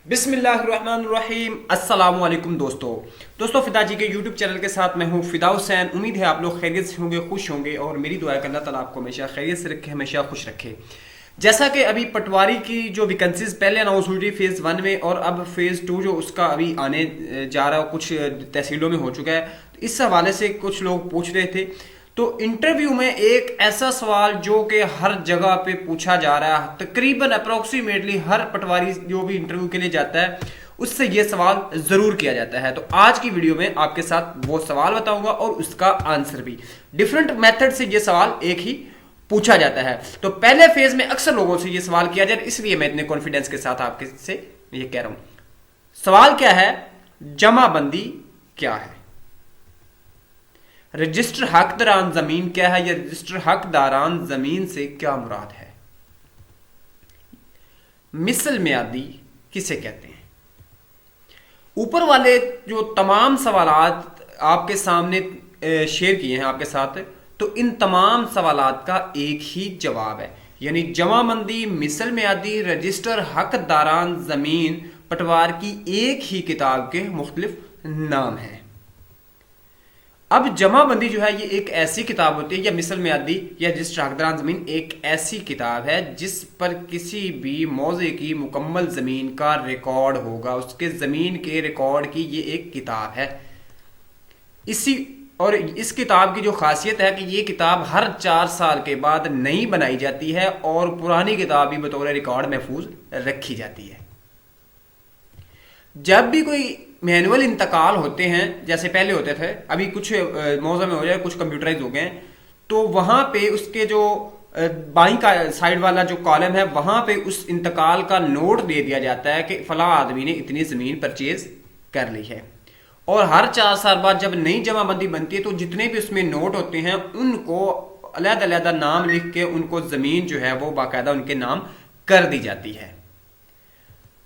بسم اللہ الرحمن الرحیم۔ السلام علیکم دوستو فدا جی کے یوٹیوب چینل کے ساتھ میں ہوں فدا حسین۔ امید ہے آپ لوگ خیریت سے ہوں گے، خوش ہوں گے، اور میری دعا ہے کہ اللہ تعالیٰ آپ کو ہمیشہ خیریت سے رکھے، ہمیشہ خوش رکھے۔ جیسا کہ ابھی پٹواری کی جو ویکنسیز پہلے اناؤنس ہوئی تھی فیز 1 میں، اور اب فیز 2 جو اس کا ابھی آنے جا رہا ہے، کچھ تحصیلوں میں ہو چکا ہے، تو اس حوالے سے کچھ لوگ پوچھ رہے تھے۔ تو انٹرویو میں ایک ایسا سوال جو کہ ہر جگہ پہ پوچھا جا رہا ہے، تقریباً اپروکسیمیٹلی ہر پٹواری جو بھی انٹرویو کے لیے جاتا ہے اس سے یہ سوال ضرور کیا جاتا ہے۔ تو آج کی ویڈیو میں آپ کے ساتھ وہ سوال بتاؤں گا اور اس کا آنسر بھی۔ ڈیفرنٹ میتھڈ سے یہ سوال ایک ہی پوچھا جاتا ہے۔ تو پہلے فیز میں اکثر لوگوں سے یہ سوال کیا جائے، اس لیے میں اتنے کانفیڈنس کے ساتھ آپ سے یہ کہہ رہا ہوں۔ سوال کیا ہے؟ جمع بندی کیا ہے؟ رجسٹر حقداران زمین کیا ہے، یا رجسٹر حقداران زمین سے کیا مراد ہے؟ مثل میادی کسے کہتے ہیں؟ اوپر والے جو تمام سوالات آپ کے سامنے شیئر کیے ہیں آپ کے ساتھ، تو ان تمام سوالات کا ایک ہی جواب ہے، یعنی جمع بندی، مثل میادی، رجسٹر حقداران زمین پٹوار کی ایک ہی کتاب کے مختلف نام ہیں۔ اب جمع بندی جو ہے یہ ایک ایسی کتاب ہوتی ہے، یا مثل میادی یا رجسٹر حقداران زمین ایک ایسی کتاب ہے جس پر کسی بھی موضوع کی مکمل زمین کا ریکارڈ ہوگا، اس کے زمین کے ریکارڈ کی یہ ایک کتاب ہے۔ اور اس کتاب کی جو خاصیت ہے کہ یہ کتاب ہر 4 سال کے بعد نئی بنائی جاتی ہے، اور پرانی کتاب بھی بطور ریکارڈ محفوظ رکھی جاتی ہے۔ جب بھی کوئی مینول انتقال ہوتے ہیں، جیسے پہلے ہوتے تھے، ابھی کچھ موضوع میں ہو جائے، کچھ کمپیوٹرائز ہو گئے ہیں، تو وہاں پہ اس کے جو بائیں کا سائڈ والا جو کالم ہے، وہاں پہ اس انتقال کا نوٹ دے دیا جاتا ہے کہ فلاں آدمی نے اتنی زمین پرچیز کر لی ہے۔ اور ہر 4 سال بعد جب نئی جمع بندی بنتی ہے، تو جتنے بھی اس میں نوٹ ہوتے ہیں ان کو علیحدہ علیحدہ نام لکھ کے ان کو زمین جو ہے وہ باقاعدہ ان کے نام کر دی جاتی ہے۔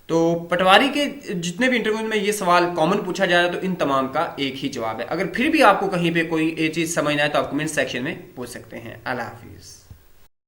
تو پٹواری کے جتنے بھی انٹرویو میں یہ سوال کامن پوچھا جا رہا ہے، تو ان تمام کا ایک ہی جواب ہے۔ اگر پھر بھی آپ کو کہیں پہ کوئی یہ چیز سمجھ نہ آئے تو آپ کمنٹ سیکشن میں پوچھ سکتے ہیں۔ اللہ حافظ۔